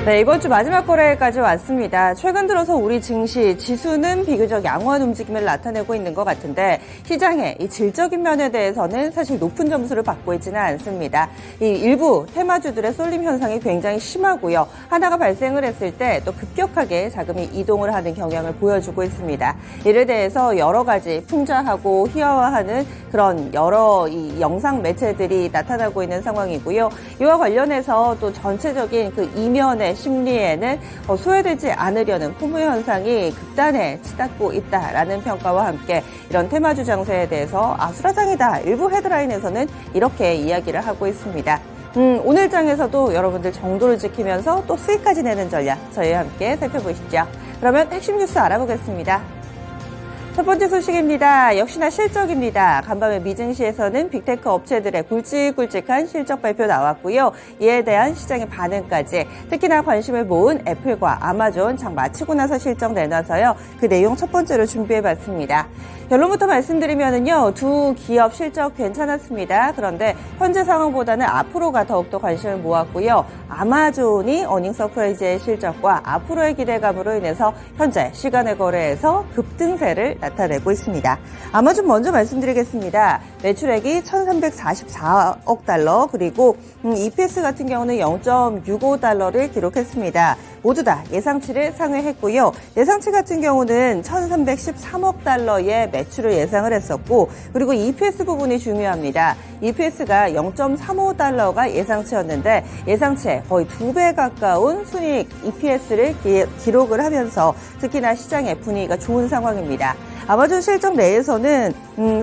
네, 이번 주 마지막 거래일까지 왔습니다. 최근 들어서 우리 증시 지수는 비교적 양호한 움직임을 나타내고 있는 것 같은데 시장의 이 질적인 면에 대해서는 사실 높은 점수를 받고 있지는 않습니다. 이 일부 테마주들의 쏠림 현상이 굉장히 심하고요. 하나가 발생을 했을 때 또 급격하게 자금이 이동을 하는 경향을 보여주고 있습니다. 이에 대해서 여러 가지 풍자하고 희화화하는 그런 여러 이 영상 매체들이 나타나고 있는 상황이고요. 이와 관련해서 또 전체적인 그 이면의 심리에는 소외되지 않으려는 포무 현상이 극단에 치닫고 있다라는 평가와 함께 이런 테마주 장세에 대해서 아수라장이다. 일부 헤드라인에서는 이렇게 이야기를 하고 있습니다. 오늘 장에서도 여러분들 정도를 지키면서 또 수익까지 내는 전략 저희와 함께 살펴보시죠. 그러면 핵심 뉴스 알아보겠습니다. 첫 번째 소식입니다. 역시나 실적입니다. 간밤에 미증시에서는 빅테크 업체들의 굵직굵직한 실적 발표 나왔고요. 이에 대한 시장의 반응까지 특히나 관심을 모은 애플과 아마존 장 마치고 나서 실적 내놔서요. 그 내용 첫 번째로 준비해봤습니다. 결론부터 말씀드리면은요. 두 기업 실적 괜찮았습니다. 그런데 현재 상황보다는 앞으로가 더욱더 관심을 모았고요. 아마존이 어닝 서프라이즈의 실적과 앞으로의 기대감으로 인해서 현재 시간의 거래에서 급등세를 나타내고 있습니다. 아마존 먼저 말씀드리겠습니다. 매출액이 1,344억 달러 그리고 EPS 같은 경우는 0.65달러를 기록했습니다. 모두 다 예상치를 상회했고요. 예상치 같은 경우는 1,313억 달러의 매출을 예상을 했었고 그리고 EPS 부분이 중요합니다. EPS가 0.35달러가 예상치였는데 예상치에 거의 2배 가까운 순이익 EPS를 기록을 하면서 특히나 시장의 분위기가 좋은 상황입니다. 아마존 실적 내에서는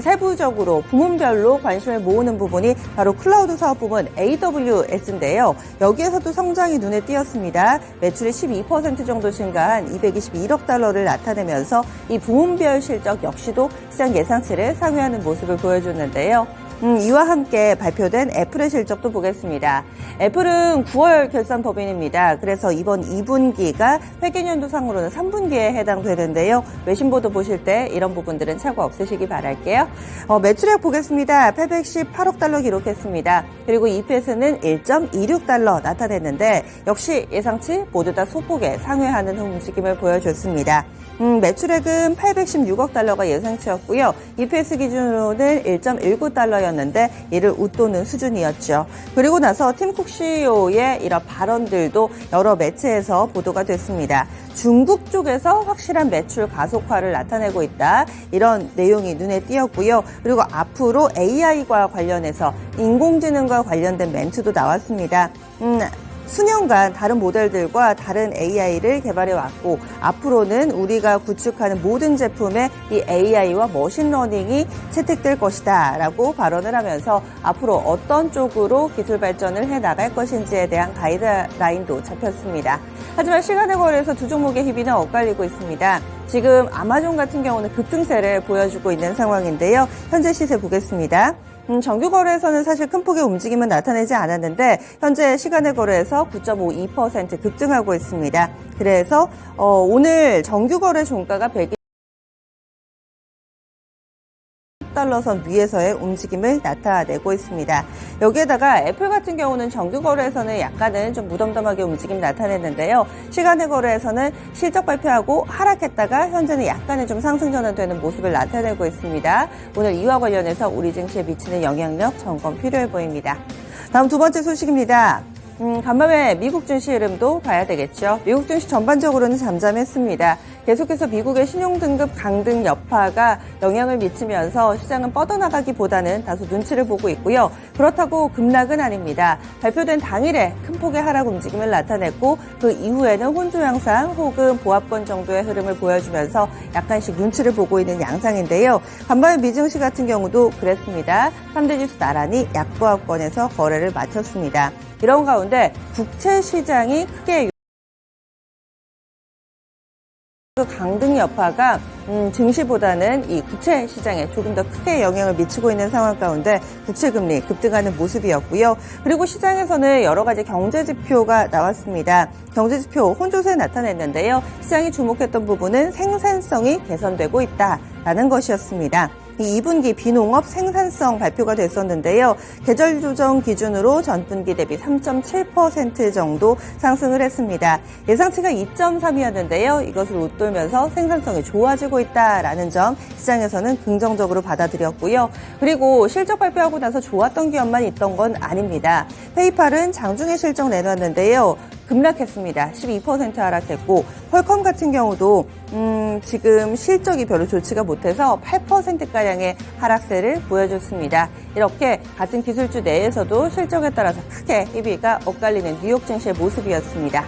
세부적으로 부문별로 관심을 모으는 부분이 바로 클라우드 사업 부문 AWS인데요. 여기에서도 성장이 눈에 띄었습니다. 매출이 12% 정도 증가한 221억 달러를 나타내면서 이 부문별 실적 역시도 시장 예상치를 상회하는 모습을 보여줬는데요. 이와 함께 발표된 애플의 실적도 보겠습니다. 애플은 9월 결산 법인입니다. 그래서 이번 2분기가 회계연도상으로는 3분기에 해당되는데요. 외신보도 보실 때 이런 부분들은 착오 없으시기 바랄게요. 매출액 보겠습니다. 818억 달러 기록했습니다. 그리고 EPS는 1.26달러 나타냈는데 역시 예상치 모두 다 소폭에 상회하는 움직임을 보여줬습니다. 매출액은 816억 달러가 예상치였고요. EPS 기준으로는 1.19달러였는데 이를 웃도는 수준이었죠. 그리고 나서 팀 쿡 CEO의 이런 발언들도 여러 매체에서 보도가 됐습니다. 중국 쪽에서 확실한 매출 가속화를 나타내고 있다. 이런 내용이 눈에 띄었고요. 그리고 앞으로 AI와 관련해서 인공지능과 관련된 멘트도 나왔습니다. 수년간 다른 모델들과 다른 AI를 개발해 왔고 앞으로는 우리가 구축하는 모든 제품에 이 AI와 머신러닝이 채택될 것이다 라고 발언을 하면서 앞으로 어떤 쪽으로 기술 발전을 해나갈 것인지에 대한 가이드라인도 잡혔습니다. 하지만 시간의 거래에서 두 종목의 희비는 엇갈리고 있습니다. 지금 아마존 같은 경우는 급등세를 보여주고 있는 상황인데요. 현재 시세 보겠습니다. 정규 거래에서는 사실 큰 폭의 움직임은 나타내지 않았는데 현재 시간의 거래에서 9.52% 급등하고 있습니다. 그래서 오늘 정규 거래 종가가 100달러선 위에서의 움직임을 나타내고 있습니다. 여기에다가 애플 같은 경우는 정규 거래에서는 약간은 좀 무덤덤하게 움직임 나타냈는데요. 시간의 거래에서는 실적 발표하고 하락했다가 현재는 약간의 좀 상승 전환되는 모습을 나타내고 있습니다. 오늘 이와 관련해서 우리 증시에 미치는 영향력 점검 필요해 보입니다. 다음 두 번째 소식입니다. 간밤에 미국 증시 흐름도 봐야 되겠죠. 미국 증시 전반적으로는 잠잠했습니다. 계속해서 미국의 신용등급 강등 여파가 영향을 미치면서 시장은 뻗어나가기보다는 다소 눈치를 보고 있고요. 그렇다고 급락은 아닙니다. 발표된 당일에 큰 폭의 하락 움직임을 나타냈고 그 이후에는 혼조 양상 혹은 보합권 정도의 흐름을 보여주면서 약간씩 눈치를 보고 있는 양상인데요. 간밤에 미증시 같은 경우도 그랬습니다. 3대 지수 나란히 약보합권에서 거래를 마쳤습니다. 이런 가운데 국채 시장이 크게 강등 여파가 증시보다는 이 국채 시장에 조금 더 크게 영향을 미치고 있는 상황 가운데 국채 금리 급등하는 모습이었고요. 그리고 시장에서는 여러 가지 경제 지표가 나왔습니다. 경제 지표 혼조세 나타냈는데요. 시장이 주목했던 부분은 생산성이 개선되고 있다라는 것이었습니다. 이 2분기 비농업 생산성 발표가 됐었는데요. 계절 조정 기준으로 전분기 대비 3.7% 정도 상승을 했습니다. 예상치가 2.3이었는데요. 이것을 웃돌면서 생산성이 좋아지고 있다라는 점 시장에서는 긍정적으로 받아들였고요. 그리고 실적 발표하고 나서 좋았던 기업만 있던 건 아닙니다. 페이팔은 장중에 실적 내놨는데요. 급락했습니다. 12% 하락했고 퀄컴 같은 경우도 지금 실적이 별로 좋지가 못해서 8%가량의 하락세를 보여줬습니다. 이렇게 같은 기술주 내에서도 실적에 따라서 크게 희비가 엇갈리는 뉴욕 증시의 모습이었습니다.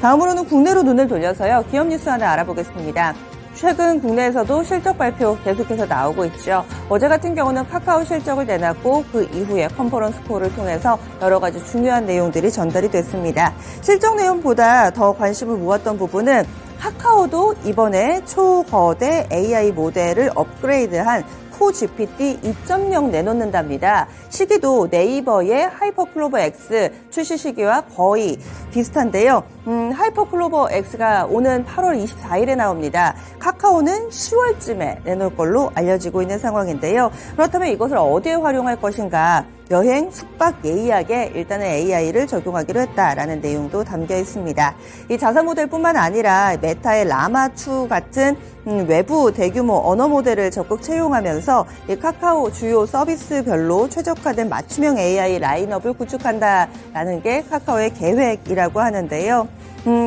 다음으로는 국내로 눈을 돌려서요. 기업 뉴스 하나 알아보겠습니다. 최근 국내에서도 실적 발표 계속해서 나오고 있죠. 어제 같은 경우는 카카오 실적을 내놨고 그 이후에 컨퍼런스 콜을 통해서 여러 가지 중요한 내용들이 전달이 됐습니다. 실적 내용보다 더 관심을 모았던 부분은 카카오도 이번에 초거대 AI 모델을 업그레이드한 코GPT 2.0 내놓는답니다. 시기도 네이버의 하이퍼클로버 X 출시 시기와 거의 비슷한데요. 하이퍼클로버 X가 오는 8월 24일에 나옵니다. 카카오는 10월쯤에 내놓을 걸로 알려지고 있는 상황인데요. 그렇다면 이것을 어디에 활용할 것인가? 여행, 숙박, 예약에 일단은 AI를 적용하기로 했다라는 내용도 담겨 있습니다. 이 자사 모델뿐만 아니라 메타의 라마2 같은 외부 대규모 언어 모델을 적극 채용하면서 이 카카오 주요 서비스별로 최적화된 맞춤형 AI 라인업을 구축한다라는 게 카카오의 계획이라고 하는데요.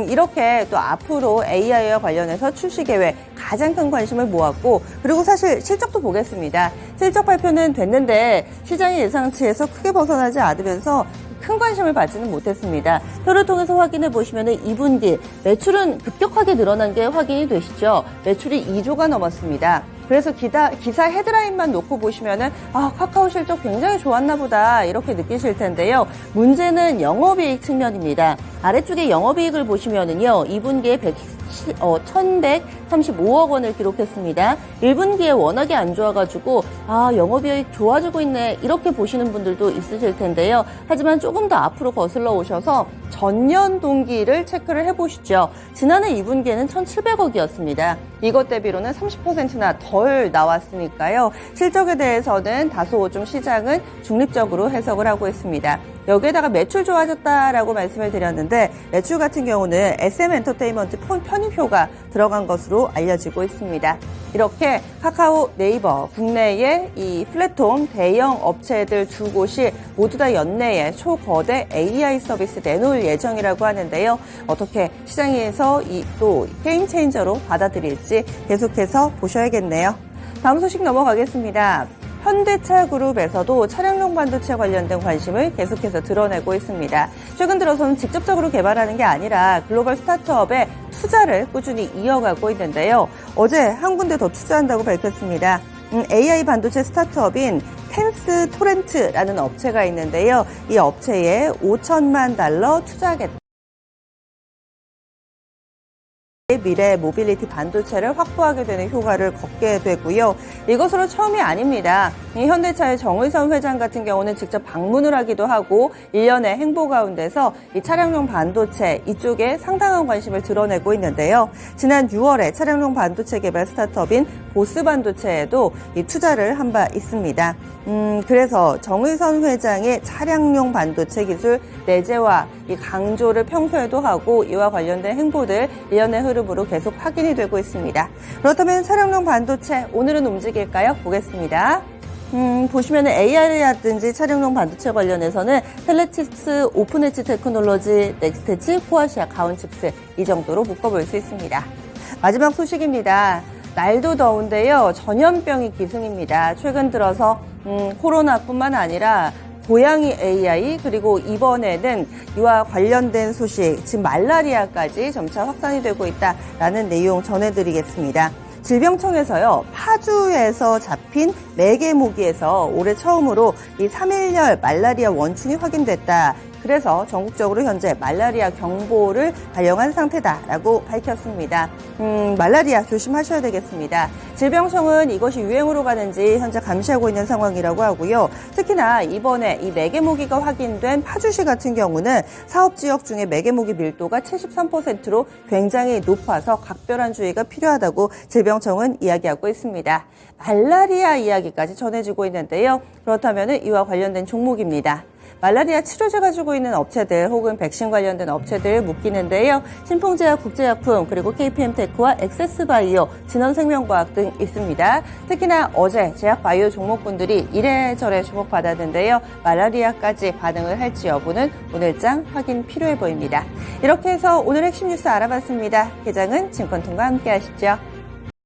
이렇게 또 앞으로 AI와 관련해서 출시 계획 가장 큰 관심을 모았고, 그리고 사실 실적도 보겠습니다. 실적 발표는 됐는데 시장의 예상치에서 크게 벗어나지 않으면서 큰 관심을 받지는 못했습니다. 표를 통해서 확인해 보시면 2분기 매출은 급격하게 늘어난 게 확인이 되시죠. 매출이 2조가 넘었습니다. 그래서 기사 헤드라인만 놓고 보시면은 카카오 실적 굉장히 좋았나 보다 이렇게 느끼실 텐데요. 문제는 영업이익 측면입니다. 아래쪽에 영업이익을 보시면은요, 2분기에 1,135억 원을 기록했습니다. 1분기에 워낙에 안 좋아가지고 영업이익 좋아지고 있네 이렇게 보시는 분들도 있으실 텐데요. 하지만 조금 더 앞으로 거슬러 오셔서 전년 동기를 체크를 해보시죠. 지난해 2분기에는 1,700억이었습니다. 이것 대비로는 30%나 덜 나왔으니까요. 실적에 대해서는 다소 좀 시장은 중립적으로 해석을 하고 있습니다. 여기에다가 매출 좋아졌다라고 말씀을 드렸는데, 매출 같은 경우는 SM 엔터테인먼트 편입효가 들어간 것으로 알려지고 있습니다. 이렇게 카카오, 네이버, 국내의 이 플랫폼 대형 업체들 두 곳이 모두 다 연내에 초거대 AI 서비스 내놓을 예정이라고 하는데요. 어떻게 시장에서 이 또 게임 체인저로 받아들일지 계속해서 보셔야겠네요. 다음 소식 넘어가겠습니다. 현대차 그룹에서도 차량용 반도체 관련된 관심을 계속해서 드러내고 있습니다. 최근 들어서는 직접적으로 개발하는 게 아니라 글로벌 스타트업에 투자를 꾸준히 이어가고 있는데요. 어제 한 군데 더 투자한다고 밝혔습니다. AI 반도체 스타트업인 텐스 토렌트라는 업체가 있는데요. 이 업체에 $5천만 투자하겠다. 미래 모빌리티 반도체를 확보하게 되는 효과를 걷게 되고요. 이것으로 처음이 아닙니다. 이 현대차의 정의선 회장 같은 경우는 직접 방문을 하기도 하고 1년의 행보 가운데서 이 차량용 반도체 이쪽에 상당한 관심을 드러내고 있는데요. 지난 6월에 차량용 반도체 개발 스타트업인 보스 반도체에도 이 투자를 한 바 있습니다. 그래서 정의선 회장의 차량용 반도체 기술 내재화, 이 강조를 평소에도 하고 이와 관련된 행보들 1년의 흐름으로 계속 확인이 되고 있습니다. 그렇다면 차량용 반도체 오늘은 움직일까요? 보겠습니다. 보시면은 AI라든지 차량용 반도체 관련해서는 텔레틱스, 오픈엣지 테크놀로지, 넥스트치, 코아시아, 가온칩스 이 정도로 묶어볼 수 있습니다. 마지막 소식입니다. 날도 더운데요. 전염병이 기승입니다. 최근 들어서 코로나뿐만 아니라 고양이 AI, 그리고 이번에는 이와 관련된 소식, 지금 말라리아까지 점차 확산이 되고 있다라는 내용 전해드리겠습니다. 질병청에서요, 파주에서 잡힌 4개 모기에서 올해 처음으로 이 3일열 말라리아 원충이 확인됐다, 그래서 전국적으로 현재 말라리아 경보를 발령한 상태다라고 밝혔습니다. 말라리아 조심하셔야 되겠습니다. 질병청은 이것이 유행으로 가는지 현재 감시하고 있는 상황이라고 하고요. 특히나 이번에 이 매개모기가 확인된 파주시 같은 경우는 사업지역 중에 매개모기 밀도가 73%로 굉장히 높아서 각별한 주의가 필요하다고 질병청은 이야기하고 있습니다. 말라리아 이야기까지 전해지고 있는데요. 그렇다면 이와 관련된 종목입니다. 말라리아 치료제 가지고 있는 업체들 혹은 백신 관련된 업체들 묶이는데요. 신풍제약, 국제약품, 그리고 KPM테크와 엑세스바이오, 진원생명과학 등 있습니다. 특히나 어제 제약바이오 종목군들이 이래저래 주목받았는데요. 말라리아까지 반응을 할지 여부는 오늘장 확인 필요해 보입니다. 이렇게 해서 오늘 핵심 뉴스 알아봤습니다. 계장은 증권통과 함께 하시죠.